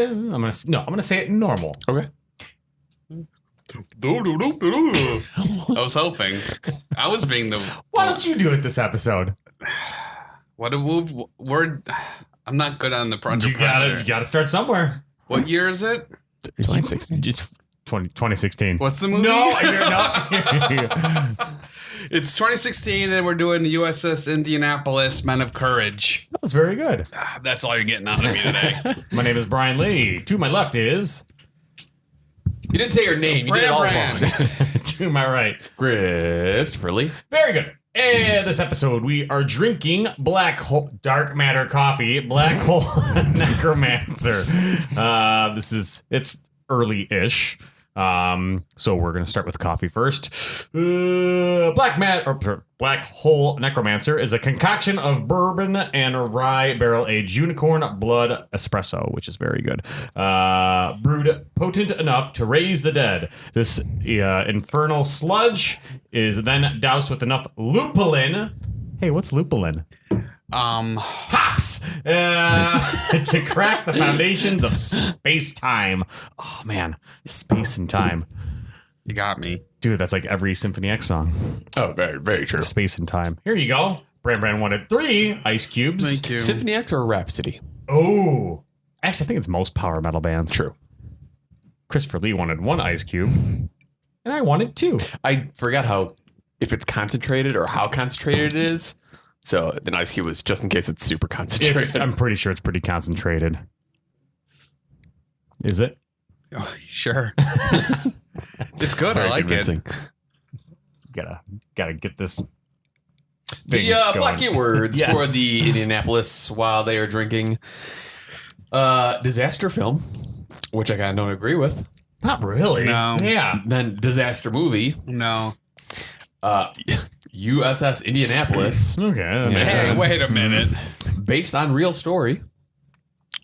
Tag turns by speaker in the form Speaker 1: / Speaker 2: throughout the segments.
Speaker 1: I'm gonna say it normal.
Speaker 2: Okay.
Speaker 3: I was hoping. I was being the.
Speaker 1: Why don't you do it this episode?
Speaker 3: What a move word. I'm not good on the under
Speaker 1: You
Speaker 3: pressure.
Speaker 1: gotta start somewhere.
Speaker 3: What year is it?
Speaker 2: 2016.
Speaker 1: It's 2016.
Speaker 3: What's the movie?
Speaker 1: No, you're not.
Speaker 3: It's 2016, and we're doing the USS Indianapolis, Men of Courage.
Speaker 1: That was very good.
Speaker 3: That's all you're getting out of me today.
Speaker 1: My name is Brian Lee. To my left is...
Speaker 2: You didn't say your name. You did it all
Speaker 3: Brand.
Speaker 2: wrong.
Speaker 1: to my right.
Speaker 2: Christopher Lee.
Speaker 1: Very good. And this episode, we are drinking dark matter coffee, Black Hole Necromancer. It's early-ish. So we're going to start with coffee first. Black Hole Necromancer is a concoction of bourbon and rye barrel-aged unicorn blood espresso, which is very good. Brewed potent enough to raise the dead. This infernal sludge is then doused with enough lupulin. Hey, what's lupulin? Hops to crack the foundations of space-time. Oh, man. Space and time.
Speaker 3: You got me.
Speaker 1: Dude, that's like every Symphony X song.
Speaker 2: Oh, very, very true.
Speaker 1: Space and time. Here you go. Brand wanted 3 ice cubes.
Speaker 3: Thank you.
Speaker 2: Symphony X or Rhapsody?
Speaker 1: Oh. Actually, I think it's most power metal bands.
Speaker 2: True.
Speaker 1: Christopher Lee wanted 1 ice cube. And I wanted 2.
Speaker 2: I forgot if it's concentrated or how concentrated it is. So an ice cube was just in case it's super concentrated.
Speaker 1: I'm pretty sure it's pretty concentrated. Is it?
Speaker 3: Oh, sure. It's good.
Speaker 2: Very
Speaker 3: I like
Speaker 2: convincing.
Speaker 1: Gotta get this.
Speaker 2: The Black Gate words
Speaker 1: Yes.
Speaker 2: for the Indianapolis while they are drinking. Disaster film, which I kind of don't agree with.
Speaker 1: Not really.
Speaker 3: No.
Speaker 1: Yeah.
Speaker 2: Then disaster movie.
Speaker 3: No.
Speaker 2: USS Indianapolis,
Speaker 1: Okay. that makes
Speaker 3: Hey,
Speaker 1: sense.
Speaker 3: wait a minute.
Speaker 2: based on real story,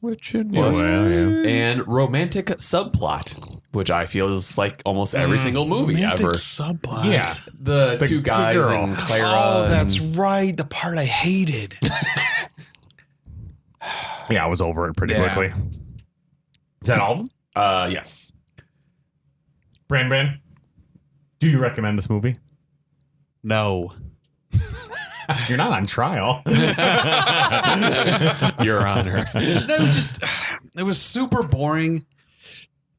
Speaker 2: which it was,
Speaker 1: well, yeah.
Speaker 2: and romantic subplot, which I feel is like almost every single movie
Speaker 3: Romantic
Speaker 2: ever.
Speaker 3: subplot.
Speaker 1: Yeah.
Speaker 2: The
Speaker 1: The
Speaker 2: two guys
Speaker 1: girl.
Speaker 2: and Clara.
Speaker 3: Oh, that's
Speaker 2: and-
Speaker 3: right. The part I hated.
Speaker 1: Yeah, I was over it pretty
Speaker 3: Yeah.
Speaker 1: quickly. Is that all of them?
Speaker 2: Yes.
Speaker 1: Brand, do you recommend this movie?
Speaker 3: No.
Speaker 1: You're not on trial.
Speaker 2: Your Honor.
Speaker 3: It was super boring.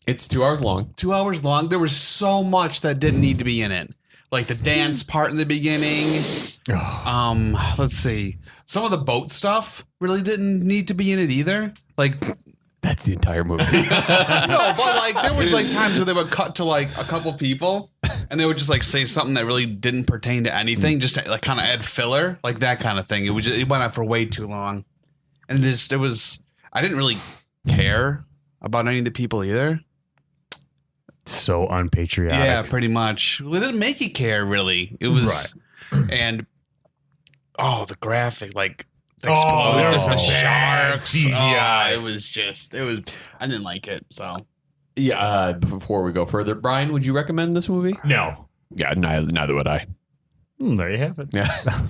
Speaker 2: It's 2 hours long.
Speaker 3: 2 hours long. There was so much that didn't need to be in it. Like the dance part in the beginning. Let's see. Some of the boat stuff really didn't need to be in it either. Like,
Speaker 2: That's the entire movie.
Speaker 3: no, but like there was like times where they would cut to like a couple people and they would just like say something that really didn't pertain to anything, just to like kind of add filler, like that kind of thing. It went on for way too long. And I didn't really care about any of the people either.
Speaker 1: So unpatriotic.
Speaker 3: Yeah, pretty much. Well, they didn't make you care really. It was and the graphic, like the
Speaker 1: there was
Speaker 3: the
Speaker 1: some bad
Speaker 3: sharks,
Speaker 1: CGI.
Speaker 3: It was. I didn't like it. So
Speaker 2: Yeah. Before we go further, Brian, would you recommend this movie?
Speaker 1: No.
Speaker 2: Yeah, neither would I.
Speaker 1: There you have it.
Speaker 2: Yeah.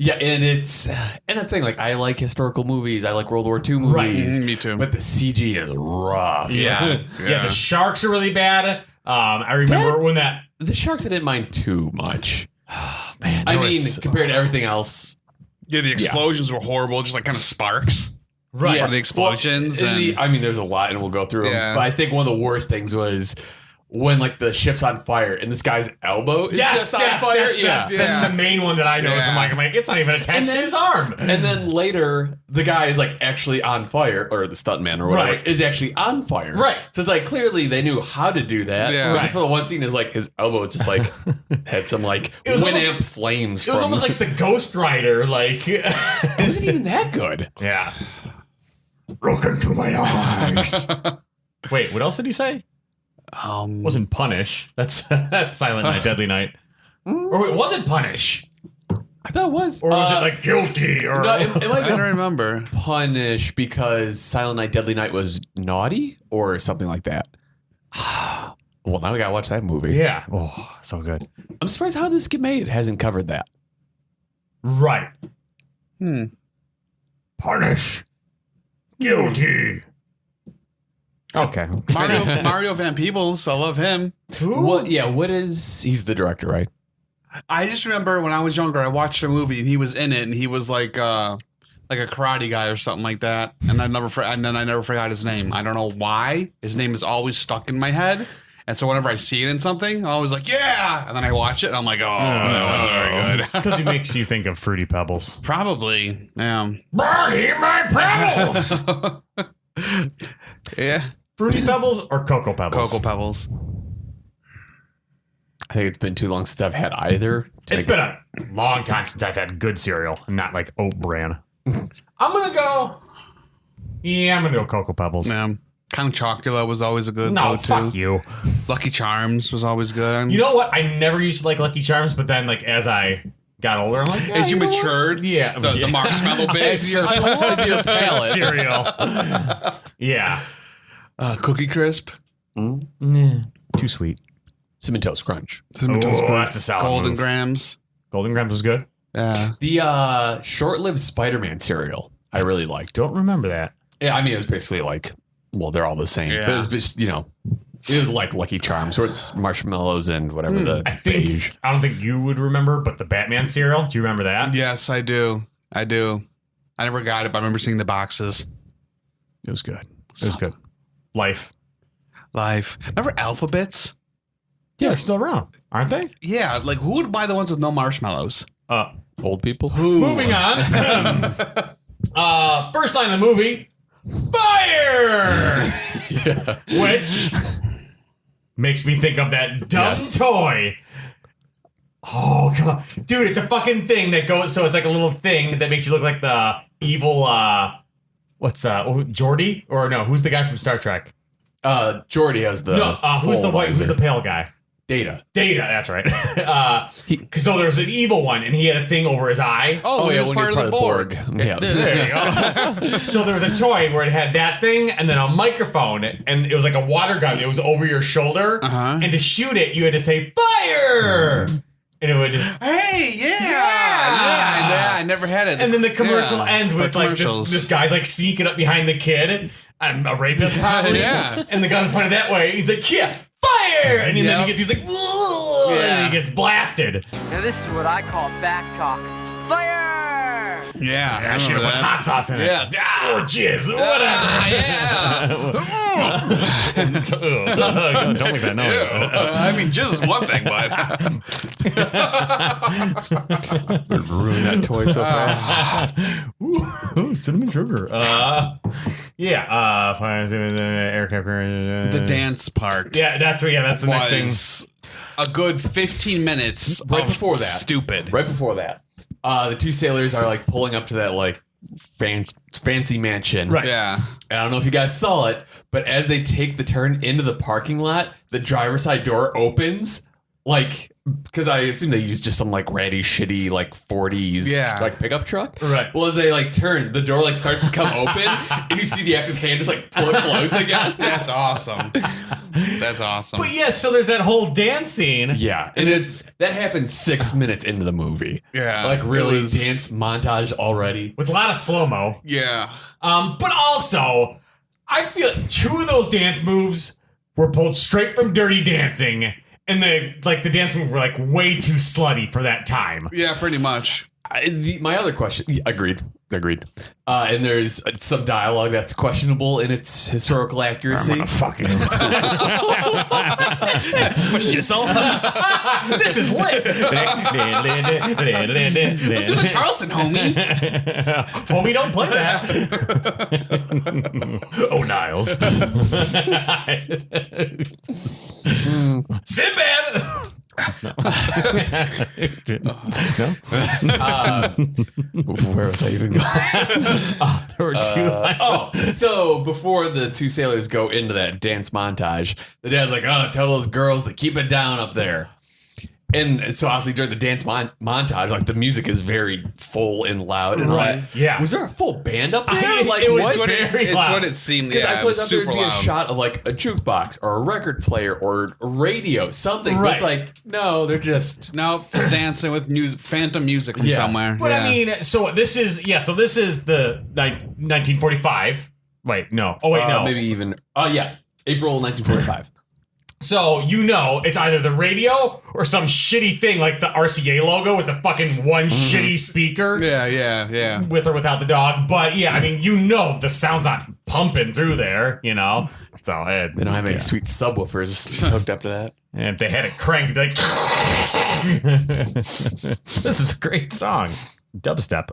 Speaker 2: Yeah, and that's the thing. Like, I like historical movies. I like World War II movies.
Speaker 3: me too.
Speaker 2: But the CG is rough.
Speaker 1: Yeah. Yeah, the sharks are really bad. I remember when that...
Speaker 2: The sharks I didn't mind too much.
Speaker 1: Man,
Speaker 2: I
Speaker 1: there
Speaker 2: mean,
Speaker 1: was-
Speaker 2: compared to everything else.
Speaker 3: Yeah, the explosions were horrible, just like kind of sparks.
Speaker 1: Right.
Speaker 2: Yeah.
Speaker 3: Or the explosions.
Speaker 2: Well,
Speaker 3: and
Speaker 2: I mean, there's a lot, and we'll go through
Speaker 3: Yeah.
Speaker 2: them. But I think one of the worst things was when like the ship's on fire and this guy's elbow is just on fire.
Speaker 1: That's the main one that I noticed.
Speaker 3: Yeah.
Speaker 1: I'm like, it's not even attached to his arm.
Speaker 2: And then later, the guy is like actually on fire, or the stuntman or whatever
Speaker 1: Right.
Speaker 2: is actually on fire.
Speaker 1: Right.
Speaker 2: So it's like clearly they knew how to do that.
Speaker 3: Yeah.
Speaker 2: But
Speaker 3: Right.
Speaker 2: just for the one scene is like his elbow just like had some like
Speaker 1: It was
Speaker 2: Winamp
Speaker 1: almost-
Speaker 2: flames.
Speaker 1: It was almost like the Ghost Rider. Like,
Speaker 2: it wasn't even that good.
Speaker 1: yeah. Look into my eyes. Wait, what else did he say? It wasn't Punish. That's Silent Night, Deadly Night. Or wait, was it Punish?
Speaker 2: I thought it was.
Speaker 1: Or was it like Guilty? Or
Speaker 2: No, it might
Speaker 3: I
Speaker 2: have
Speaker 3: don't
Speaker 2: been
Speaker 3: remember.
Speaker 2: Punish because Silent Night, Deadly Night was naughty or something like that. Well, now we gotta watch that movie.
Speaker 1: yeah. Oh, so good.
Speaker 2: I'm surprised how this get made hasn't covered that.
Speaker 1: Right.
Speaker 3: Hmm.
Speaker 1: Punish. Guilty. Okay.
Speaker 3: Mario Van Peebles. I love him.
Speaker 2: What is... He's the director, right?
Speaker 3: I just remember when I was younger, I watched a movie and he was in it, and he was like a karate guy or something like that. And I never forgot his name. I don't know why. His name is always stuck in my head. And so whenever I see it in something, I'm always like, yeah. And then I watch it and I'm like, oh, that was very good.
Speaker 1: It's because it makes you think of Fruity Pebbles.
Speaker 3: Probably. Yeah.
Speaker 1: Bernie, my Pebbles!
Speaker 3: Yeah.
Speaker 1: Fruity Pebbles or Cocoa Pebbles?
Speaker 3: Cocoa Pebbles.
Speaker 2: I think it's been too long since I've had either.
Speaker 1: It's been a long time since I've had good cereal and not like oat bran. I'm going to go Cocoa Pebbles.
Speaker 3: Yeah. Count Chocula was always a good
Speaker 1: No,
Speaker 3: go-to.
Speaker 1: fuck you.
Speaker 3: Lucky Charms was always good.
Speaker 1: You know what? I never used to like Lucky Charms, but then like as I got older, I'm like, yeah,
Speaker 3: As you
Speaker 1: know what?
Speaker 3: matured, the marshmallow bits.
Speaker 2: I love your palate.
Speaker 1: Cereal. Yeah.
Speaker 3: Cookie Crisp.
Speaker 1: Too sweet.
Speaker 2: Cinnamon Toast Crunch.
Speaker 3: Cinnamon Toast Crunch.
Speaker 1: That's a solid
Speaker 3: Golden
Speaker 1: move.
Speaker 3: Grams.
Speaker 1: Golden Grams was good.
Speaker 3: Yeah.
Speaker 2: The short-lived Spider-Man cereal I really liked.
Speaker 1: Don't remember that.
Speaker 2: Yeah, I mean, it was basically like, well, they're all the same.
Speaker 3: Yeah.
Speaker 2: But it was just, it was like Lucky Charms, where it's marshmallows and whatever the beige.
Speaker 1: I don't think you would remember, but the Batman cereal. Do you remember that?
Speaker 3: Yes, I do. I never got it, but I remember seeing the boxes.
Speaker 1: It was good. It was good. Life.
Speaker 3: Remember Alphabets?
Speaker 1: Yeah, they're still around, aren't they?
Speaker 3: Yeah, like who would buy the ones with no marshmallows?
Speaker 2: Old people.
Speaker 1: Moving on. First line of the movie. Fire!
Speaker 2: Yeah.
Speaker 1: Which makes me think of that dumb toy. Oh, come on. Dude, it's a fucking thing that goes, so it's like a little thing that makes you look like the evil, Geordi? Or no, who's the guy from Star Trek?
Speaker 2: Jordy has the.
Speaker 1: No, who's the white, who's the pale guy?
Speaker 2: Data,
Speaker 1: that's right. So there's an evil one, and he had a thing over his eye.
Speaker 3: Oh, he was
Speaker 2: when
Speaker 3: part
Speaker 2: he's
Speaker 3: of the Borg.
Speaker 2: Yeah.
Speaker 1: There you go. So there was a toy where it had that thing and then a microphone, and it was like a water gun. It was over your shoulder, and to shoot it, you had to say "fire," and it would just.
Speaker 3: Hey, yeah. I never had it.
Speaker 1: And then the commercial ends with like
Speaker 3: commercials.
Speaker 1: this guy's like sneaking up behind the kid. I'm a rapist, probably.
Speaker 3: Yeah.
Speaker 1: And the gun's pointed that way. He's like, "Yeah, fire!" And then he's like, "Whoa!" And he gets blasted.
Speaker 4: Now this is what I call back talk. Fire!
Speaker 3: Yeah,
Speaker 1: I should have put hot sauce in it.
Speaker 3: Yeah.
Speaker 1: Or jizz. Whatever. Don't make that noise.
Speaker 3: I mean, just is one thing, but
Speaker 2: Ruin that toy so fast.
Speaker 1: Ooh, cinnamon sugar. Aircraft.
Speaker 3: the dance part.
Speaker 1: Yeah, that's the next thing.
Speaker 3: Was a good 15 minutes
Speaker 2: Right
Speaker 3: of
Speaker 2: before that.
Speaker 3: stupid.
Speaker 2: Right before that, the two sailors are like pulling up to that like fancy mansion.
Speaker 1: Right.
Speaker 3: Yeah.
Speaker 2: And I don't know if you guys saw it, but as they take the turn into the parking lot, the driver's side door opens. Like, because I assume they used just some like ratty, shitty, like 40s like pickup truck.
Speaker 1: Right.
Speaker 2: Well, as they like turn, the door like starts to come open, and you see the actor's hand just like pull it closed again.
Speaker 3: That's awesome. That's awesome.
Speaker 1: But yeah, so there's that whole dance scene.
Speaker 2: Yeah, and that happened 6 minutes into the movie.
Speaker 3: Yeah,
Speaker 2: like really
Speaker 3: it was-
Speaker 2: dance montage already.
Speaker 1: With a lot of slow-mo.
Speaker 3: Yeah.
Speaker 1: But also, I feel 2 of those dance moves were pulled straight from Dirty Dancing. And the dance moves were like way too slutty for that time.
Speaker 3: Yeah, pretty much.
Speaker 2: My other question, agreed. And there's some dialogue that's questionable in its historical accuracy.
Speaker 1: I'm gonna fuck you.
Speaker 3: For shizzle.
Speaker 1: This is lit.
Speaker 3: Let's do the Charleston, homie.
Speaker 1: Homie, don't play that. Oh, Niles. Sinbad. No.
Speaker 2: Where was I even going?
Speaker 1: There were 2 lines.
Speaker 2: So before the two sailors go into that dance montage, the dad's like, tell those girls to keep it down up there. And so obviously during the dance montage, like the music is very full and loud. And
Speaker 1: Right.
Speaker 2: like,
Speaker 1: Yeah.
Speaker 2: Was there a full band up there?
Speaker 1: It was
Speaker 2: what?
Speaker 1: very loud.
Speaker 3: It's what it seemed.
Speaker 2: Because
Speaker 3: Yeah,
Speaker 2: I
Speaker 3: it
Speaker 2: thought
Speaker 3: was
Speaker 2: there
Speaker 3: super
Speaker 2: would be a
Speaker 3: loud.
Speaker 2: shot of like a jukebox or a record player or a radio, something.
Speaker 1: Right.
Speaker 2: But it's like, no, they're just...
Speaker 3: No, just dancing with phantom music from somewhere.
Speaker 1: But
Speaker 3: yeah.
Speaker 1: I mean, so this is the 1945 Wait, no. Oh, wait, no.
Speaker 2: Maybe even. Oh, yeah. April 1945.
Speaker 1: So, it's either the radio or some shitty thing like the RCA logo with the fucking one shitty speaker.
Speaker 3: Yeah.
Speaker 1: With or without the dog. But yeah, I mean, the sound's not pumping through there, So
Speaker 2: They don't have any sweet subwoofers hooked up to that.
Speaker 1: And if they had it cranked, it'd be like, this is a great song. Dubstep.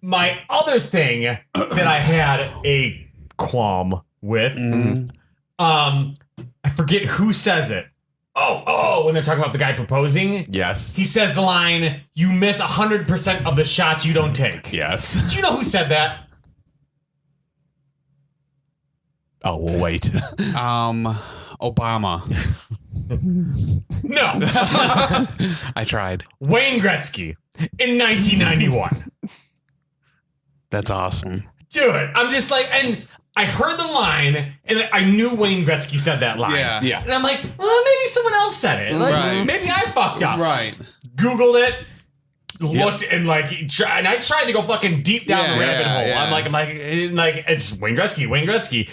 Speaker 1: My other thing that I had a qualm with, I forget who says it. When they're talking about the guy proposing.
Speaker 2: Yes.
Speaker 1: He says the line, "You miss 100% of the shots you don't take."
Speaker 2: Yes.
Speaker 1: Do you know who said that?
Speaker 2: Oh, we'll wait.
Speaker 3: Obama.
Speaker 1: No.
Speaker 3: I tried.
Speaker 1: Wayne Gretzky in 1991.
Speaker 3: That's awesome.
Speaker 1: Dude, I'm just like, and I heard the line, and I knew Wayne Gretzky said that line.
Speaker 3: Yeah.
Speaker 1: And I'm like, well, maybe someone else said it. Like,
Speaker 3: Right.
Speaker 1: Maybe I fucked up.
Speaker 3: Right.
Speaker 1: Googled it, looked, and and I tried to go fucking deep down the rabbit hole.
Speaker 3: yeah.
Speaker 1: I'm like, it's Wayne Gretzky.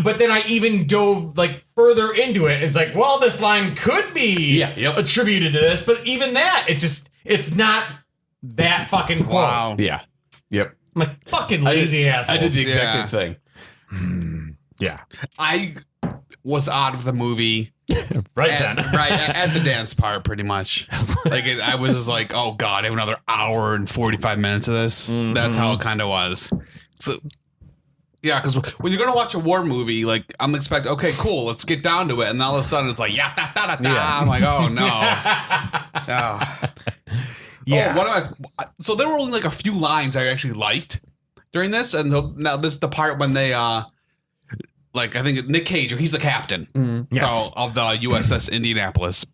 Speaker 1: But then I even dove further into it. It's like, well, this line could be attributed to this, but even that, it's not that fucking quote.
Speaker 3: Wow.
Speaker 2: Yeah. Yep.
Speaker 1: I'm like, fucking lazy assholes.
Speaker 2: I did the exact
Speaker 3: Yeah.
Speaker 2: same thing.
Speaker 1: Yeah.
Speaker 3: I was out of the movie
Speaker 1: Right
Speaker 3: at,
Speaker 1: then.
Speaker 3: at the dance part, pretty much. I was just like, oh god, I have another hour and 45 minutes of this. That's how it kind of was. So, yeah, because when you're gonna watch a war movie, I'm expecting, okay, cool, let's get down to it, and all of a sudden it's like, yeah, da da da da.
Speaker 2: Yeah.
Speaker 3: I'm like, oh no. Oh.
Speaker 1: Yeah.
Speaker 3: So there were only a few lines I actually liked during this, and now this is the part when they I think Nick Cage, he's the captain
Speaker 1: Yes.
Speaker 3: of the USS Indianapolis,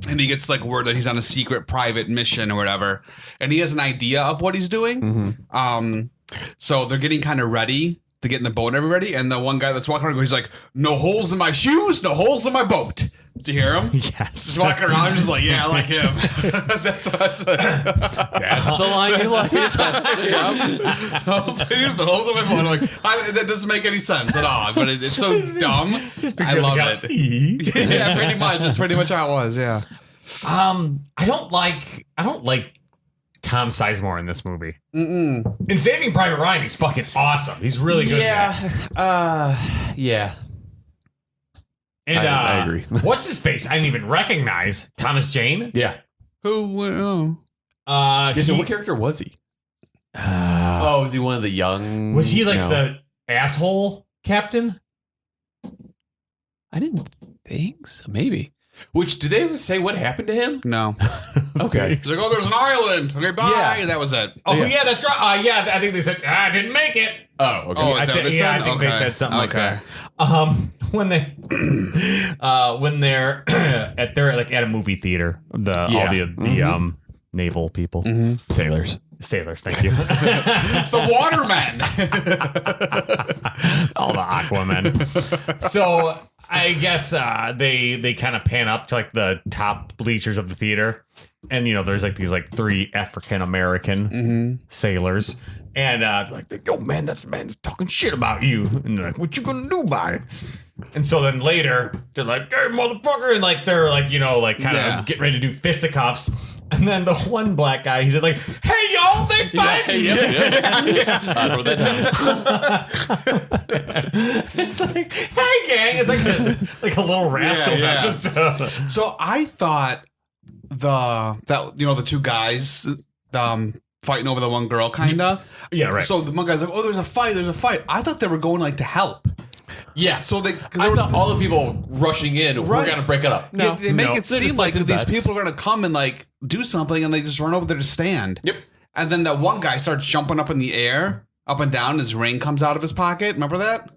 Speaker 3: and he gets word that he's on a secret private mission or whatever, and he has an idea of what he's doing. So they're getting kind of ready to get in the boat and everybody, and the one guy that's walking around, he's like, "No holes in my shoes, no holes in my boat." Did you hear him?
Speaker 1: Yes.
Speaker 3: Just walking around, I'm just like, yeah, I like him. That's
Speaker 2: That's the line you like.
Speaker 3: I was like, "There's no holes in my boat." I'm like, that doesn't make any sense at all, but it's so dumb.
Speaker 1: Just
Speaker 3: I
Speaker 1: picture
Speaker 3: love
Speaker 1: the couch.
Speaker 3: it. Yeah, pretty much. That's pretty much how it was. Yeah.
Speaker 1: I don't like Tom Sizemore in this movie. In Saving Private Ryan, he's fucking awesome. He's really good.
Speaker 2: Yeah.
Speaker 1: And
Speaker 2: I agree.
Speaker 1: What's his face? I didn't even recognize Thomas Jane.
Speaker 2: Yeah.
Speaker 3: Who?
Speaker 2: So what character was he? Was he one of the young?
Speaker 1: Was he the asshole captain?
Speaker 2: I didn't think so. Maybe. Which, did they ever say what happened to him?
Speaker 3: No.
Speaker 2: Okay.
Speaker 3: He's like, "Oh, there's an island. Okay, bye."
Speaker 2: Yeah.
Speaker 3: And that was it.
Speaker 1: Oh yeah, that's right. I think they said I didn't make it.
Speaker 2: Oh, okay.
Speaker 3: Oh, is that what they said?
Speaker 1: I think they
Speaker 3: Okay.
Speaker 1: said something like
Speaker 3: Okay.
Speaker 1: that. When they're at a movie theater, all the naval people,
Speaker 2: Sailors.
Speaker 1: sailors. Thank you.
Speaker 3: The watermen.
Speaker 1: All the Aquamen. So I guess they kind of pan up to the top bleachers of the theater, and there's these three African American sailors, and they're like, "Yo, man, that's the man talking shit about you," and they're like, "What you gonna do about it?" And so then later they're like, "Hey, motherfucker," and they're kind of getting ready to do fisticuffs. And then the one black guy, he's just like, "Hey, y'all, they fighting!"
Speaker 2: I wrote that down.
Speaker 1: It's like, "Hey, gang!" It's like a little Rascals episode.
Speaker 3: So I thought the two guys fighting over the one girl, kinda.
Speaker 1: Yeah, right.
Speaker 3: So the one guy's like, "Oh, there's a fight." I thought they were going to help.
Speaker 2: Yeah.
Speaker 3: So
Speaker 2: I thought all the people rushing in were
Speaker 3: Right.
Speaker 2: going to break it up.
Speaker 3: Yeah, they make it
Speaker 2: They're
Speaker 3: seem
Speaker 2: just
Speaker 3: like
Speaker 2: placing
Speaker 3: these
Speaker 2: bets.
Speaker 3: people are going to come and do something, and they just run over there to stand.
Speaker 2: Yep.
Speaker 3: And then that one guy starts jumping up in the air, up and down. His ring comes out of his pocket. Remember that?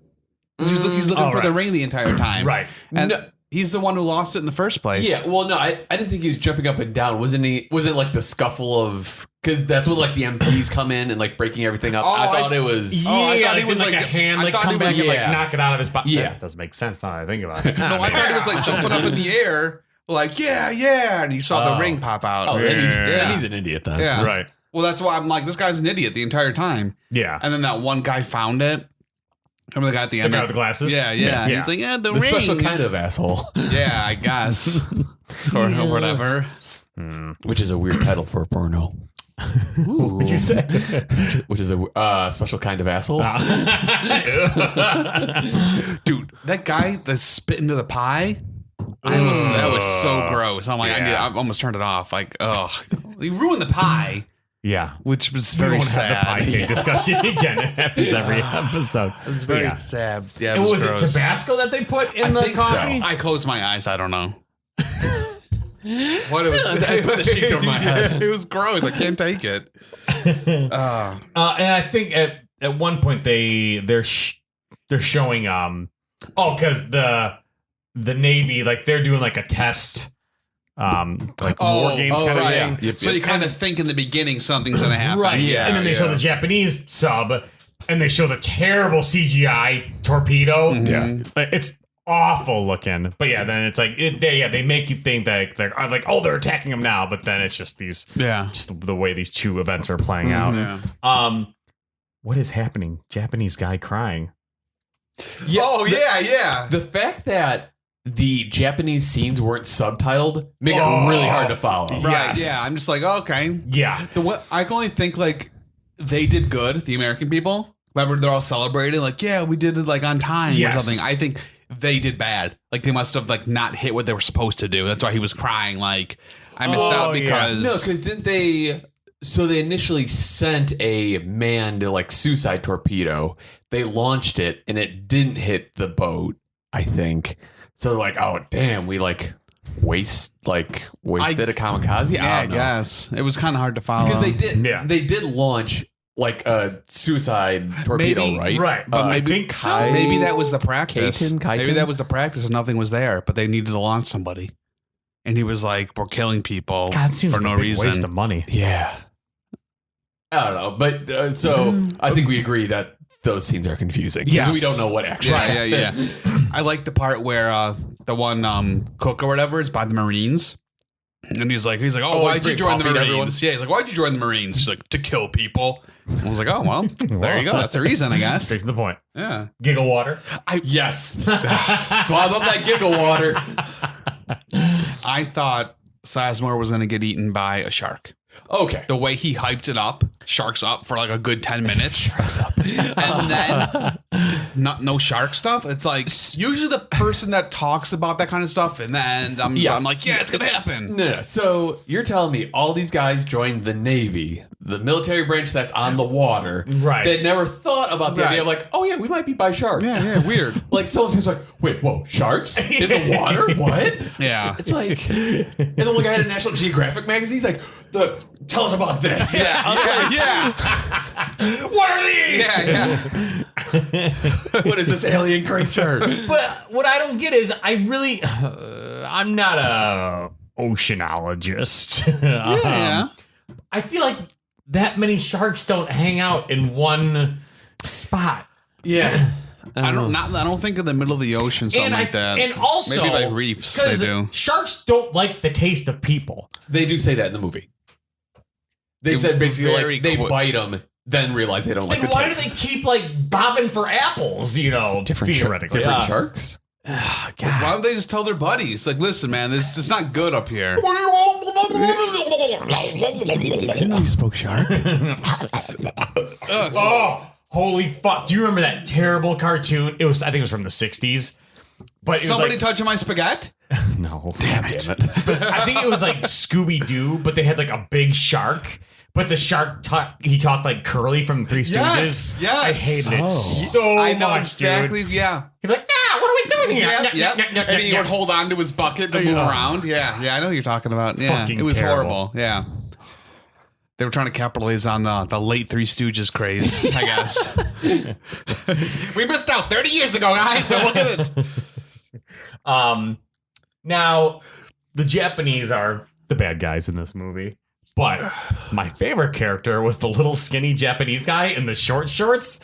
Speaker 3: 'Cause he's looking for the ring the entire time.
Speaker 1: Right.
Speaker 3: And
Speaker 2: No.
Speaker 3: he's the one who lost it in the first place.
Speaker 2: Yeah, well, no, I didn't think he was jumping up and down. Wasn't it the scuffle of... Because that's when the MPs come in and breaking everything up.
Speaker 3: Oh,
Speaker 2: I thought it was...
Speaker 3: I thought he was
Speaker 1: a hand
Speaker 3: I thought
Speaker 1: come
Speaker 3: he
Speaker 1: back
Speaker 3: was-
Speaker 1: and knock it out of his pocket.
Speaker 2: Yeah.
Speaker 1: That doesn't make sense now that I think about it.
Speaker 3: No, I thought he was jumping up in the air, yeah, and you saw the ring pop out.
Speaker 2: Oh, then he's
Speaker 3: Yeah.
Speaker 2: an idiot then.
Speaker 3: Yeah.
Speaker 1: Right.
Speaker 3: Well, that's why I'm like, this guy's an idiot the entire time.
Speaker 1: Yeah.
Speaker 3: And then that one guy found it. Remember the guy at the
Speaker 1: The
Speaker 3: end?
Speaker 1: guy with the glasses?
Speaker 3: Yeah. He's like, the ring.
Speaker 2: special kind of asshole,
Speaker 3: Yeah, I guess. or whatever.
Speaker 2: which is a weird title for a porno.
Speaker 1: What would you say?
Speaker 2: Which is a special kind of asshole.
Speaker 3: Dude, that guy that spit into the pie, that was so gross. I'm like, I almost turned it off. Like, ugh. He ruined the pie,
Speaker 1: Yeah.
Speaker 3: which was
Speaker 1: We
Speaker 3: very
Speaker 1: won't
Speaker 3: sad.
Speaker 1: have the pie cake discussion again. It happens every episode.
Speaker 3: It was very
Speaker 1: Yeah.
Speaker 3: sad. Yeah,
Speaker 1: And was
Speaker 3: gross.
Speaker 1: it Tabasco that they put in the
Speaker 2: think so.
Speaker 1: coffee?
Speaker 3: I closed my eyes. I don't know. What it was?
Speaker 2: I put the sheets over my head.
Speaker 3: It was gross. I can't take it.
Speaker 1: And I think at one point they're showing because the Navy, like, they're doing like a test like war games kind of thing.
Speaker 2: Yep,
Speaker 3: So you kind of think in the beginning something's going to happen.
Speaker 1: Right.
Speaker 2: Yeah,
Speaker 1: And then they show the Japanese sub and they show the terrible CGI torpedo.
Speaker 2: Yeah.
Speaker 1: Like, it's awful looking. But yeah, then it's like they make you think that they're like, oh, they're attacking them now, but then it's just just the way these two events are playing out.
Speaker 3: Yeah.
Speaker 1: What is happening? Japanese guy crying.
Speaker 2: Yeah,
Speaker 3: Oh, yeah.
Speaker 2: The fact that the Japanese scenes weren't subtitled make it really hard to follow.
Speaker 3: Right.
Speaker 1: Yes.
Speaker 3: Yeah. I'm just like, okay.
Speaker 1: Yeah.
Speaker 3: I can only think like they did good, the American people. Remember, they're all celebrating, like, yeah, we did it like on time
Speaker 1: Yes.
Speaker 3: or something. I think they did bad. Like they must have like not hit what they were supposed to do. That's why he was crying. Like I missed out because
Speaker 2: No, because didn't they? So they initially sent a manned like suicide torpedo. They launched it and it didn't hit the boat, I think. So they're like, oh damn, we like wasted a kamikaze.
Speaker 3: yeah, I
Speaker 2: don't know.
Speaker 3: guess it was kind of hard to follow
Speaker 2: Because they did launch like a suicide torpedo,
Speaker 3: Maybe-
Speaker 2: right?
Speaker 1: Right.
Speaker 3: But
Speaker 1: I
Speaker 3: maybe
Speaker 1: think so.
Speaker 3: maybe that was the practice.
Speaker 2: Kaiten?
Speaker 3: Maybe that was the practice and nothing was there, but they needed to launch somebody. And he was like, we're killing people
Speaker 1: God, it seems
Speaker 3: for
Speaker 1: like
Speaker 3: no
Speaker 1: a big
Speaker 3: reason.
Speaker 1: waste of money.
Speaker 2: Yeah. I don't know, but so I think we agree that those scenes are confusing because
Speaker 1: Yes.
Speaker 2: we don't know what actually.
Speaker 3: Yeah. I like the part where the one cook or whatever is by the Marines. And he's like, oh, why'd you
Speaker 2: bring
Speaker 3: join the
Speaker 2: coffee to
Speaker 3: Marines?
Speaker 2: everyone.
Speaker 3: Yeah, he's like, why'd you join the Marines? He's like, to kill people. I was like, oh, well, there you go. That's a reason, I guess.
Speaker 1: Straight to the point.
Speaker 3: Yeah.
Speaker 1: Giggle water.
Speaker 2: Yes. Swab up that giggle water.
Speaker 3: I thought Sizemore was going to get eaten by a shark.
Speaker 2: Okay.
Speaker 3: The way he hyped it up, sharks up for like a good 10 minutes.
Speaker 2: Sharks up.
Speaker 3: And then no shark stuff. It's like usually the person that talks about that kind of stuff in the end, I'm like, yeah, it's going to happen.
Speaker 2: No. So you're telling me all these guys joined the Navy, the military branch that's on the water,
Speaker 1: Right.
Speaker 2: That never thought about the idea of like, oh yeah, we might be by sharks.
Speaker 3: Yeah, weird.
Speaker 2: Like someone's like, wait, whoa, sharks in the water? What?
Speaker 3: Yeah.
Speaker 2: It's like, and then one guy had a National Geographic magazine. He's like, tell us about this.
Speaker 3: Yeah.
Speaker 1: What are these?
Speaker 3: Yeah.
Speaker 2: What is this alien creature?
Speaker 1: But what I don't get is I'm not a oceanologist.
Speaker 3: Yeah.
Speaker 1: I feel like that many sharks don't hang out in one spot.
Speaker 2: Yeah.
Speaker 3: I don't think in the middle of the ocean, something like that.
Speaker 1: And also,
Speaker 3: maybe by reefs they
Speaker 1: 'cause
Speaker 3: do.
Speaker 1: Sharks don't like the taste of people.
Speaker 2: They do say that in the movie. They
Speaker 3: It
Speaker 2: said basically
Speaker 3: very
Speaker 2: like they
Speaker 3: quick.
Speaker 2: bite them, then realize they don't like
Speaker 1: Then
Speaker 2: the
Speaker 1: why
Speaker 2: taste.
Speaker 1: do they keep like bobbing for apples? Theoretically,
Speaker 2: different
Speaker 1: Yeah.
Speaker 2: sharks?
Speaker 3: Why don't they just tell their buddies? Like, listen, man, it's not good up here. You know you spoke shark.
Speaker 1: Oh, holy fuck! Do you remember that terrible cartoon? I think it was from the '60s. But it
Speaker 3: Somebody
Speaker 1: was like,
Speaker 3: touching my spaghetti?
Speaker 1: no,
Speaker 3: Damn it.
Speaker 1: I think it was like Scooby Doo, but they had like a big shark. But the shark he talked like Curly from Three Stooges.
Speaker 3: Yes.
Speaker 1: I hated it
Speaker 2: Oh.
Speaker 1: so
Speaker 3: I know
Speaker 1: much,
Speaker 3: exactly.
Speaker 1: dude.
Speaker 3: Yeah.
Speaker 1: He'd be like, what are we doing here?
Speaker 3: Yeah. And he would hold on to his bucket to move around. Yeah. I know what you're talking about. Yeah.
Speaker 1: Fucking
Speaker 3: it was
Speaker 1: terrible.
Speaker 3: horrible. Yeah. They were trying to capitalize on the late Three Stooges craze, I guess. We missed out 30 years ago, guys. Now look at it.
Speaker 1: Now, the Japanese are the bad guys in this movie. But my favorite character was the little skinny Japanese guy in the short shorts,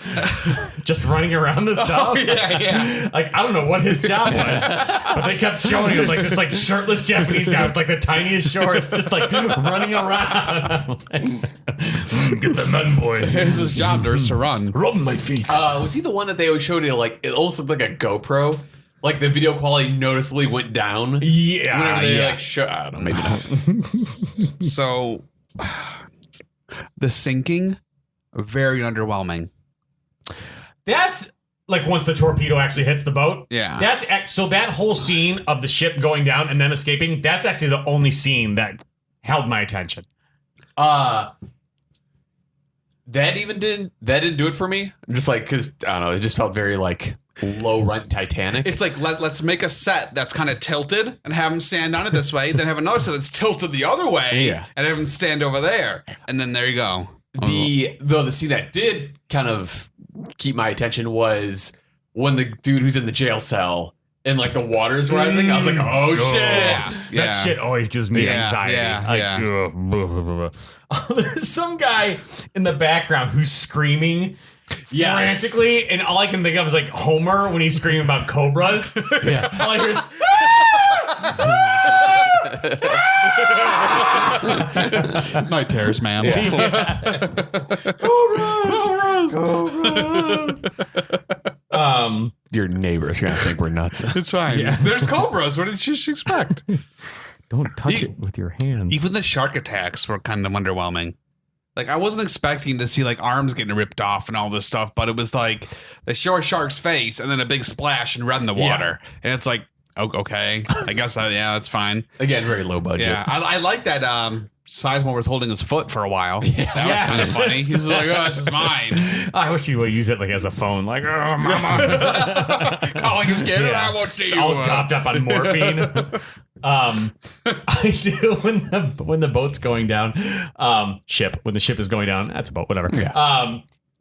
Speaker 1: just running around the south.
Speaker 3: yeah.
Speaker 1: Like, I don't know what his job was, but they kept showing him like this like shirtless Japanese guy with like the tiniest shorts, just like running around. Get the nun boy.
Speaker 3: It's his job to run.
Speaker 1: Rub my feet.
Speaker 2: Was he the one that they always showed you like it almost looked like a GoPro? Like the video quality noticeably went down.
Speaker 1: Yeah,
Speaker 2: Whenever they
Speaker 1: yeah.
Speaker 2: like show, I don't know, maybe not.
Speaker 3: So, the sinking, very underwhelming.
Speaker 1: That's like once the torpedo actually hits the boat.
Speaker 3: Yeah.
Speaker 1: So that whole scene of the ship going down and then escaping, that's actually the only scene that held my attention.
Speaker 2: That didn't do it for me. I'm just like, because I don't know, it just felt very like low rent Titanic.
Speaker 3: It's like let's make a set that's kind of tilted and have them stand on it this way, then have another set that's tilted the other way,
Speaker 2: Yeah.
Speaker 3: and have them stand over there, and then there you go.
Speaker 2: The scene that did kind of keep my attention was when the dude who's in the jail cell and like the water's rising. I was like, oh shit.
Speaker 3: Yeah.
Speaker 1: That shit always gives me
Speaker 3: Yeah,
Speaker 1: anxiety.
Speaker 3: yeah,
Speaker 1: Like,
Speaker 3: yeah.
Speaker 1: ugh, blah, blah, blah, blah. There's some guy in the background who's screaming frantically, and all I can think of is like Homer when he's screaming about cobras.
Speaker 2: Yeah.
Speaker 1: All I hear is,
Speaker 3: Night terrors, man.
Speaker 2: Your neighbor's gonna think we're nuts.
Speaker 3: It's fine.
Speaker 1: Yeah.
Speaker 3: There's cobras. What did you expect?
Speaker 1: don't touch it with your hands.
Speaker 3: Even the shark attacks were kind of underwhelming. Like, I wasn't expecting to see like arms getting ripped off and all this stuff, but it was like they show a shark's face and then a big splash and red in the water, and it's like, oh, okay, I guess that's fine.
Speaker 2: Again, very low budget.
Speaker 3: Yeah, I like that. Sizemore was holding his foot for a while. That was kind of funny. He's like, "Oh, this is mine."
Speaker 1: I wish you would use it like as a phone, like, oh, mama.
Speaker 3: Calling his kid,
Speaker 1: Yeah.
Speaker 3: I won't see
Speaker 1: It's
Speaker 3: you.
Speaker 1: all chopped up on morphine. I do when the boat's going down. When the ship is going down, that's a boat, whatever.
Speaker 2: Yeah.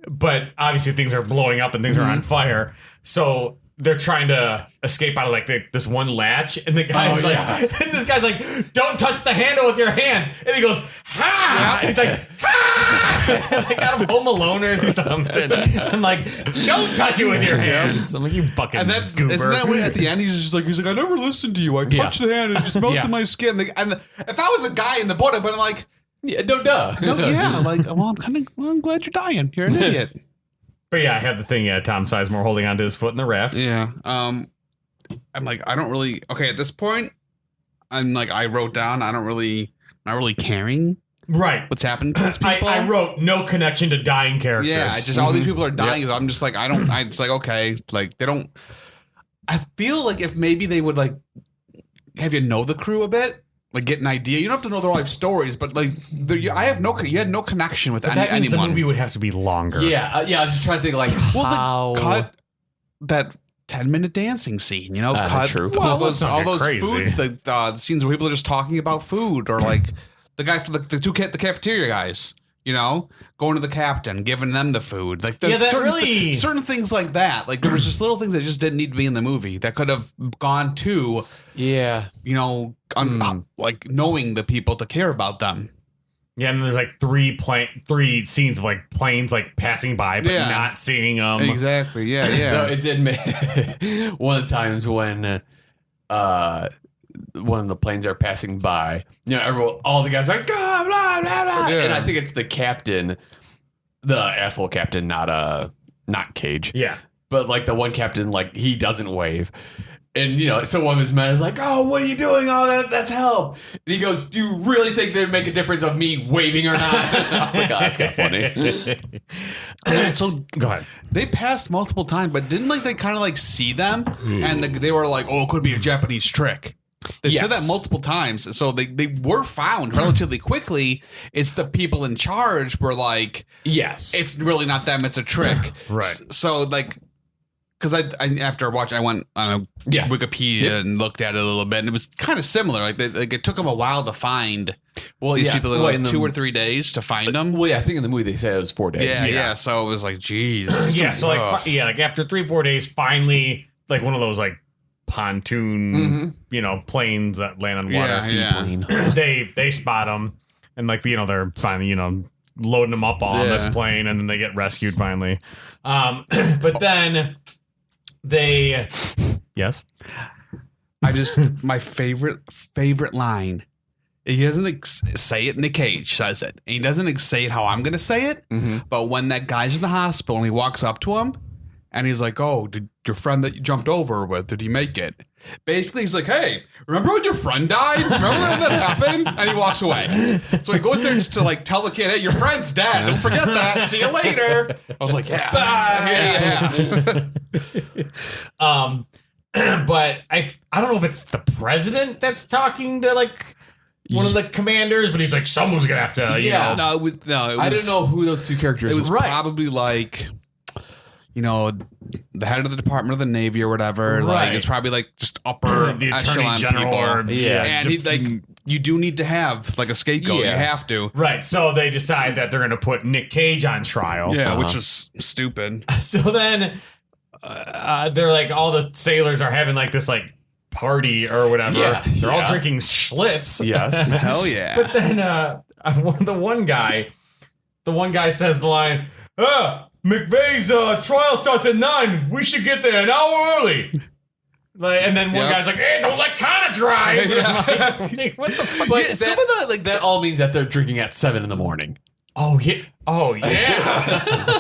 Speaker 1: But obviously things are blowing up and things are on fire. So they're trying to escape out of like this one latch, and the guy's and this guy's like, "Don't touch the handle with your hands," and he goes, "Ha!" And he's like, "Ha!" Like out of Home Alone or something. I'm like, "Don't touch it with your hands." I'm like, "You fucking
Speaker 3: And that's
Speaker 1: goober."
Speaker 3: isn't that when at the end he's like, I never listened to you. I touched the hand and it just melted my skin. And if I was a guy in the boat, I'd been like,
Speaker 2: Yeah, no duh.
Speaker 3: no, yeah, like, well, I'm glad you're dying. You're an idiot.
Speaker 1: But yeah, I had the thing. Yeah, Tom Sizemore holding onto his foot in the raft.
Speaker 3: Yeah. I'm like, I don't really. Okay, at this point, I'm like, I wrote down, not really caring
Speaker 1: Right.
Speaker 3: what's happened to these people.
Speaker 1: I wrote no connection to dying characters.
Speaker 3: Yeah, I just all these people are dying. So I'm just like, it's like, okay, like they don't. I feel like if maybe they would like have you know the crew a bit, like get an idea. You don't have to know their life stories, but like you had no connection with
Speaker 1: But that means
Speaker 3: anyone.
Speaker 1: the movie would have to be longer.
Speaker 2: Yeah, I was just trying to think like how.
Speaker 3: Cut that 10-minute dancing scene. Cut
Speaker 2: true.
Speaker 3: all
Speaker 1: Well, let's
Speaker 3: those
Speaker 1: not
Speaker 3: all
Speaker 1: get
Speaker 3: those
Speaker 1: crazy.
Speaker 3: foods. The scenes where people are just talking about food, or like the guy for the cafeteria guys. Going to the captain, giving them the food. Like there's
Speaker 1: that
Speaker 3: certain things like that. Like there was just little things that just didn't need to be in the movie that could have gone to,
Speaker 2: Yeah.
Speaker 3: like knowing the people to care about them.
Speaker 1: Yeah, and there's like three scenes of like planes like passing by but
Speaker 3: Yeah.
Speaker 1: not seeing them.
Speaker 3: Exactly. Yeah. Yeah.
Speaker 2: No, it did make one of the times when one of the planes are passing by, all the guys are like, blah, blah, blah, blah.
Speaker 3: Yeah.
Speaker 2: And I think it's the captain, the asshole captain, not Cage.
Speaker 1: Yeah.
Speaker 2: But like the one captain, like he doesn't wave. And, so one of his men is like, "Oh, what are you doing? Oh, that's help." And he goes, "Do you really think there'd make a difference of me waving or not?" I was like, "Oh, that's kind of funny."
Speaker 3: So
Speaker 1: Go ahead.
Speaker 3: they passed multiple times, but didn't like they kind of like see them, and they were like, "Oh, it could be a Japanese trick." They said that
Speaker 2: Yes.
Speaker 3: multiple times, so they were found relatively quickly. It's the people in charge were like,
Speaker 2: Yes.
Speaker 3: "It's really not them; it's a trick."
Speaker 1: Right.
Speaker 3: So like, because I after watching, I went on Wikipedia and looked at it a little bit, and it was kind of similar. Like it took them a while to find these people. Like 2 or 3 days to find them.
Speaker 2: Well, yeah, I think in the movie they say it was 4 days.
Speaker 3: Yeah. So it was like, geez.
Speaker 1: Yeah, so like after 3-4 days, finally, like one of those like pontoon, planes that land on water.
Speaker 3: Yeah.
Speaker 2: Plane.
Speaker 1: They spot them. and like they're finally loading them up on this plane, and then they get rescued finally. But then they, yes,
Speaker 3: my favorite line. He doesn't say it. Nick Cage says it. And he doesn't say it how I'm going to say it. Mm-hmm. But when that guy's in the hospital and he walks up to him and he's like, "Oh, did your friend that you jumped over with, did he make it?" Basically, he's like, "Hey, remember when your friend died? Remember when that happened?" And he walks away. So he goes there just to like tell the kid, "Hey, your friend's dead. Don't forget that. See you later." I was like, "Yeah, bye." Yeah.
Speaker 1: But I don't know if it's the president that's talking to like one of the commanders, but he's like, someone's gonna have to.
Speaker 3: No, it was.
Speaker 2: I don't know who those two characters.
Speaker 3: It was probably like, the head of the Department of the Navy or whatever.
Speaker 1: Right.
Speaker 3: Like it's probably like just upper
Speaker 1: the
Speaker 3: echelon
Speaker 1: Attorney General
Speaker 3: people.
Speaker 1: or
Speaker 3: And he like you do need to have like a scapegoat.
Speaker 2: Yeah.
Speaker 3: You have to.
Speaker 1: Right. So they decide that they're gonna put Nick Cage on trial.
Speaker 3: Yeah, which was stupid.
Speaker 1: So then they're like, all the sailors are having like this like party or whatever.
Speaker 2: Yeah,
Speaker 1: they're all drinking Schlitz.
Speaker 2: Yes.
Speaker 3: Hell yeah.
Speaker 1: But then the one guy says the line, McVeigh's trial starts at 9. We should get there an hour early. Like, and then one guy's like, "Hey, don't let Connor drive." Like, what the fuck?
Speaker 2: But some of the that all means that they're drinking at 7 a.m.
Speaker 1: Oh yeah. Oh yeah.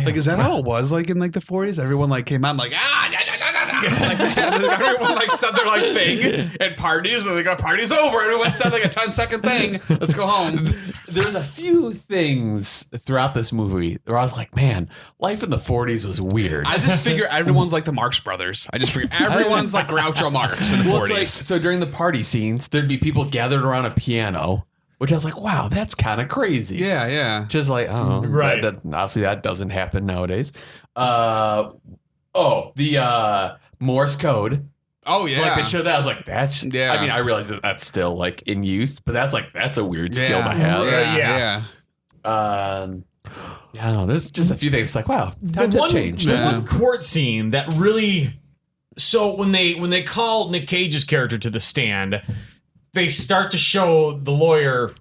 Speaker 3: Like, is that how it was? Like in like the 40s, everyone like came out like like everyone like said their like thing at parties, and they got parties over. Everyone said like a 10-second thing. Let's go home.
Speaker 2: There's a few things throughout this movie where I was like, man, life in the 40s was weird.
Speaker 3: I just figure everyone's like the Marx Brothers. I just figure everyone's like Groucho Marx in the 40s.
Speaker 2: It's like, so during the party scenes, there'd be people gathered around a piano, which I was like, wow, that's kind of crazy.
Speaker 3: Yeah, yeah.
Speaker 2: Just like, oh,
Speaker 1: right.
Speaker 2: Obviously, that doesn't happen nowadays. The Morse code.
Speaker 3: Oh yeah.
Speaker 2: Like they showed that. I was like, that's.
Speaker 3: Yeah.
Speaker 2: I mean, I realize that that's still like in use, but that's a weird skill to have.
Speaker 3: Yeah.
Speaker 2: I don't know. There's just a few things. It's like, wow, times have changed.
Speaker 1: The one court scene that really. So when they call Nick Cage's character to the stand, they start to show the lawyer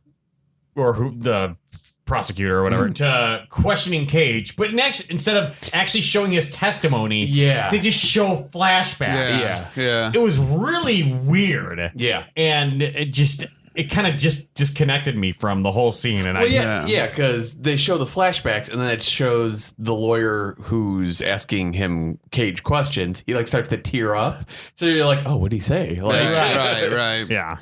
Speaker 1: or the prosecutor or whatever to questioning Cage, but next, instead of actually showing his testimony, they just show flashbacks.
Speaker 3: Yeah.
Speaker 1: It was really weird.
Speaker 2: Yeah.
Speaker 1: And it kind of just disconnected me from the whole scene. And
Speaker 2: because they show the flashbacks and then it shows the lawyer who's asking him Cage questions. He like starts to tear up. So you're like, oh, what'd he say? Like,
Speaker 3: right.
Speaker 1: Yeah.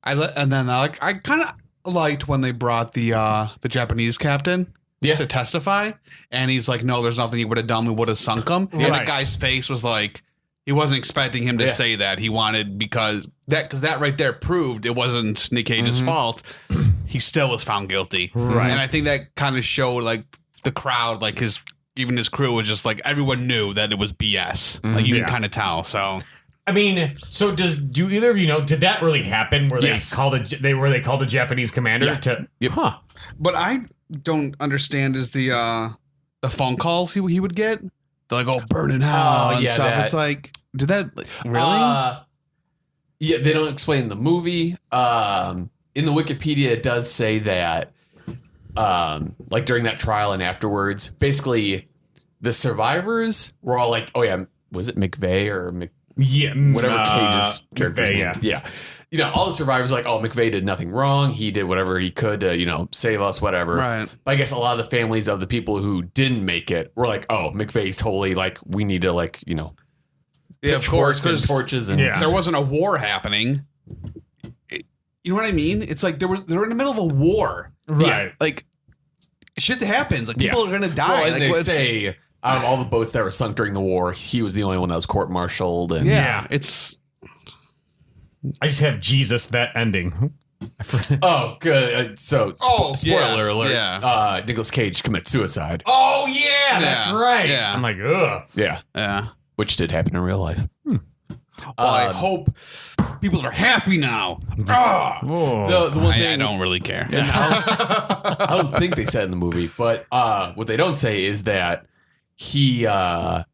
Speaker 3: And then I kind of liked when they brought the Japanese captain to testify, and he's like, "No, there's nothing he would have done. We would have sunk him." And the guy's face was like, he wasn't expecting him to say that. He wanted because that right there proved it wasn't Nick Cage's fault. He still was found guilty,
Speaker 1: right?
Speaker 3: And I think that kind of showed like the crowd, like even his crew was just like everyone knew that it was BS. Like you can kind of tell. So.
Speaker 1: I mean, so do either of you know? Did that really happen? Where they called the Japanese commander to?
Speaker 2: Yep.
Speaker 1: Huh.
Speaker 3: What I don't understand is the phone calls he would get. They're like, "Oh, burn in hell" and stuff.
Speaker 2: That.
Speaker 3: It's like, did that really?
Speaker 2: Yeah, they don't explain the movie. In the Wikipedia, it does say that, like during that trial and afterwards, basically, the survivors were all like, "Oh yeah, was it McVeigh or whatever Cage's character's name?" Yeah. You know, all the survivors are like, "Oh, McVeigh did nothing wrong. He did whatever he could to, save us, whatever."
Speaker 3: Right.
Speaker 2: But I guess a lot of the families of the people who didn't make it were like, "Oh, McVeigh's totally like, we need to
Speaker 3: Of course,
Speaker 2: and torches and
Speaker 3: there wasn't a war happening. You know what I mean? It's like they're in the middle of a war,
Speaker 1: Right?
Speaker 3: Like shit happens. Like people are gonna die.
Speaker 2: Well, and
Speaker 3: like
Speaker 2: they say out of all the boats that were sunk during the war, he was the only one that was court-martialed. And
Speaker 3: it's.
Speaker 1: I just have Jesus that ending.
Speaker 2: Oh, good. Spoiler alert.
Speaker 3: Yeah.
Speaker 2: Nicolas Cage commits suicide.
Speaker 1: Oh yeah, that's right.
Speaker 3: Yeah.
Speaker 1: I'm like, ugh.
Speaker 2: Yeah. Which did happen in real life.
Speaker 3: Well, I hope people are happy now.
Speaker 1: Oh.
Speaker 2: The one thing
Speaker 3: I don't really care.
Speaker 2: I don't think they said in the movie, but what they don't say is that he was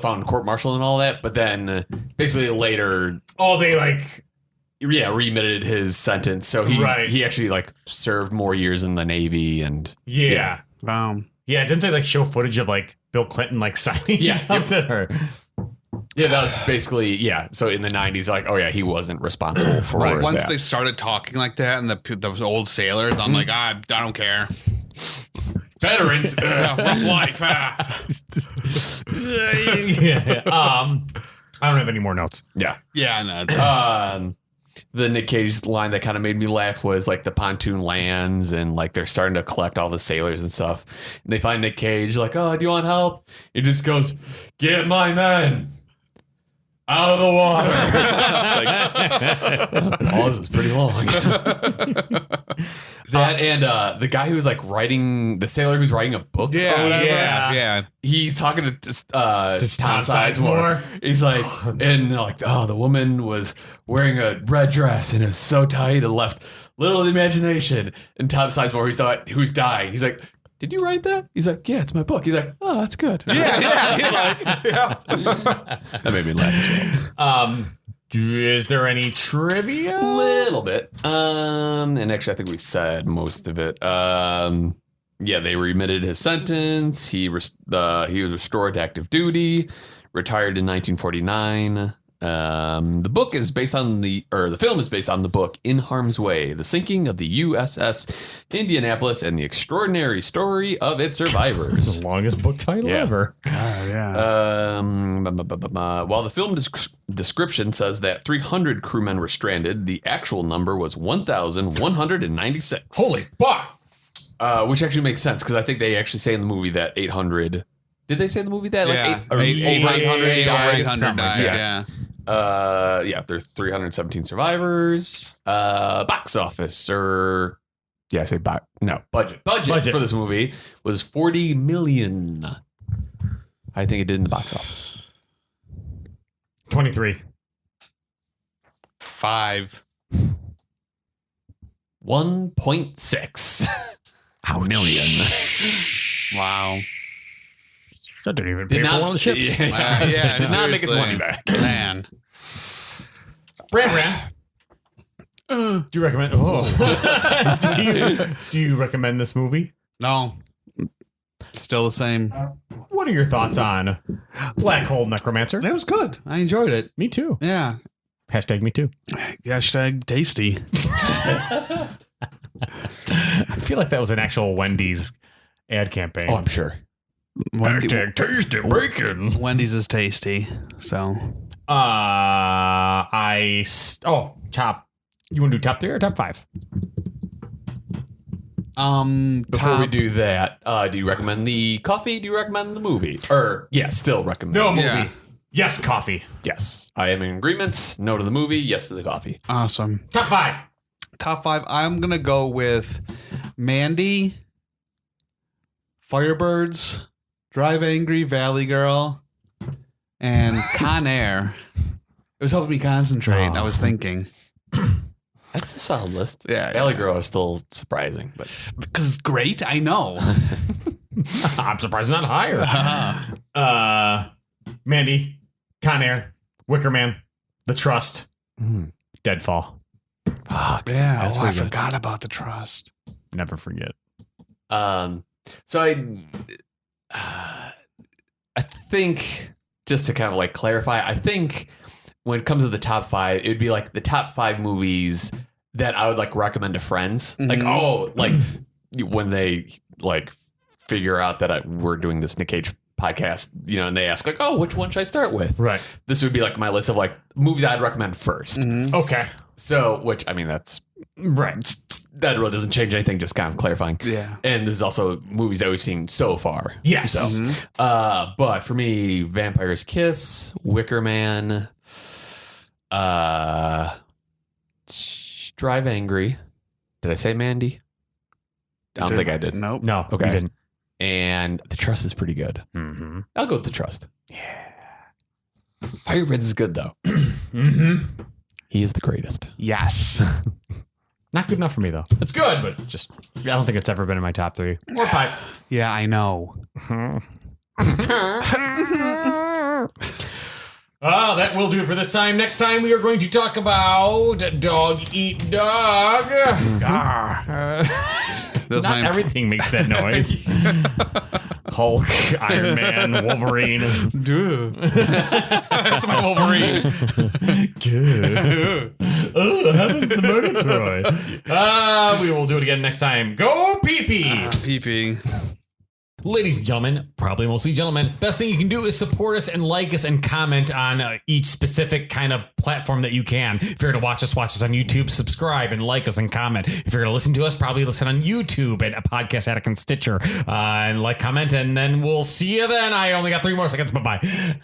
Speaker 2: found court-martialed and all that, but then basically later.
Speaker 1: Oh, they like.
Speaker 2: remitted his sentence. So he actually like served more years in the Navy and
Speaker 1: Yeah.
Speaker 3: Wow.
Speaker 1: Yeah, didn't they like show footage of like Bill Clinton like signing something? Or
Speaker 2: yeah, that was basically So in the 90s, like, oh yeah, he wasn't responsible for
Speaker 3: Once
Speaker 2: that.
Speaker 3: they started talking like that, and those old sailors, I'm like, I don't care.
Speaker 2: Veterans,
Speaker 3: Rough life.
Speaker 1: yeah. I don't have any more notes.
Speaker 2: yeah.
Speaker 3: Yeah, no.
Speaker 2: The Nick Cage line that kind of made me laugh was like the pontoon lands and like they're starting to collect all the sailors and stuff. And they find Nick Cage like, oh, do you want help? He just goes, get my men out of the water. It's like, oh, this is pretty long. That and the guy who was like writing, the sailor who's writing a book.
Speaker 3: Yeah,
Speaker 2: or whatever,
Speaker 3: yeah.
Speaker 2: He's talking to Tom
Speaker 1: Sizemore.
Speaker 2: Sizemore. He's like, and like, oh, the woman was wearing a red dress and it was so tight and left little of the imagination. And Tom Sizemore, who's dying. He's like, did you write that? He's like, yeah, it's my book. He's like, oh, that's good.
Speaker 3: Yeah.
Speaker 2: That made me laugh as well.
Speaker 1: Is there any trivia?
Speaker 2: A little bit. And actually, I think we said most of it. Yeah, they remitted his sentence. He was restored to active duty, retired in 1949. The book is based on the film is based on the book In Harm's Way: The Sinking of the USS Indianapolis and the Extraordinary Story of Its Survivors.
Speaker 1: The longest book title ever.
Speaker 3: Oh, yeah.
Speaker 2: While the film description says that 300 crewmen were stranded, the actual number was 1,196.
Speaker 1: Holy fuck!
Speaker 2: Which actually makes sense because I think they actually say in the movie that 800. Did they say in the movie that like over 800 died? There's 317 survivors. Box office or I say budget for this movie was 40 million. I think it did in the box office.
Speaker 1: 23.
Speaker 3: 5.
Speaker 2: 1.6 million.
Speaker 3: Wow.
Speaker 1: That didn't even pay for one of the ships.
Speaker 2: Did not make its
Speaker 3: seriously.
Speaker 2: money back.
Speaker 3: Man.
Speaker 1: Brand. Do you recommend? Do you recommend this movie?
Speaker 3: No. Still the same.
Speaker 1: What are your thoughts on Black Hole Necromancer?
Speaker 3: That was good. I enjoyed it.
Speaker 1: Me too.
Speaker 3: Yeah.
Speaker 1: Hashtag me too.
Speaker 3: Hashtag tasty.
Speaker 1: I feel like that was an actual Wendy's ad campaign.
Speaker 2: Oh, I'm sure.
Speaker 1: Hashtag tasty bacon.
Speaker 3: Wendy's is tasty. So.
Speaker 1: Top. You want to do top 3 or top 5?
Speaker 2: Before we do that, do you recommend the coffee? Do you recommend the movie? Still recommend.
Speaker 1: No movie.
Speaker 3: Yeah.
Speaker 1: Yes, coffee.
Speaker 2: Yes, I am in agreement. No to the movie. Yes to the coffee.
Speaker 3: Awesome.
Speaker 1: Top 5.
Speaker 3: Top 5. I'm going to go with Mandy, Firebirds, Drive Angry, Valley Girl, and Con Air. It was helping me concentrate. I was thinking.
Speaker 2: That's a solid list.
Speaker 3: Yeah,
Speaker 2: Valley Girl is still surprising, but
Speaker 3: Because it's great. I know.
Speaker 1: I'm surprised it's not higher. Mandy, Con Air, Wicker Man, The Trust, Deadfall.
Speaker 2: fuck.
Speaker 3: Yeah.
Speaker 2: That's
Speaker 3: I
Speaker 2: pretty good.
Speaker 3: forgot about The Trust.
Speaker 1: Never forget.
Speaker 2: So I think just to kind of like clarify, I think when it comes to the top 5, it would be like the top 5 movies that I would like recommend to friends. Like, when they like figure out that we're doing this Nick Cage podcast, and they ask like, oh, which one should I start with?
Speaker 1: Right.
Speaker 2: This would be like my list of like movies I'd recommend first.
Speaker 1: Okay.
Speaker 2: So, which I mean, that's
Speaker 1: Right.
Speaker 2: that really doesn't change anything, just kind of clarifying.
Speaker 3: Yeah.
Speaker 2: And this is also movies that we've seen so far.
Speaker 1: Yes.
Speaker 2: So, but for me, Vampire's Kiss, Wicker Man, Drive Angry. Did I say Mandy? I don't think I did.
Speaker 3: Nope.
Speaker 1: No.
Speaker 2: Okay.
Speaker 1: You didn't.
Speaker 2: And The Trust is pretty good.
Speaker 1: Mm-hmm.
Speaker 2: I'll go with The Trust. Yeah. Firebirds is good though.
Speaker 1: Mm-hmm.
Speaker 2: He is the greatest.
Speaker 3: Yes.
Speaker 1: Not good enough for me though. It's good, but just I don't think it's ever been in my top 3 or 5.
Speaker 3: Yeah, I know.
Speaker 1: That will do it for this time. Next time we are going to talk about Dog Eat Dog.
Speaker 3: Those
Speaker 1: Not
Speaker 3: my
Speaker 1: everything makes that noise. Hulk, Iron Man, Wolverine.
Speaker 3: That's my Wolverine.
Speaker 1: Good. Oh, heavens to Murgatroyd. We will do it again next time. Go pee-pee!
Speaker 3: Peeping.
Speaker 1: Ladies and gentlemen, probably mostly gentlemen, best thing you can do is support us and like us and comment on each specific kind of platform that you can. If you're going to watch us on YouTube, subscribe and like us and comment. If you're going to listen to us, probably listen on YouTube and a Podcast Addict and Stitcher and like, comment, and then we'll see you then. I only got 3 more seconds. Bye-bye.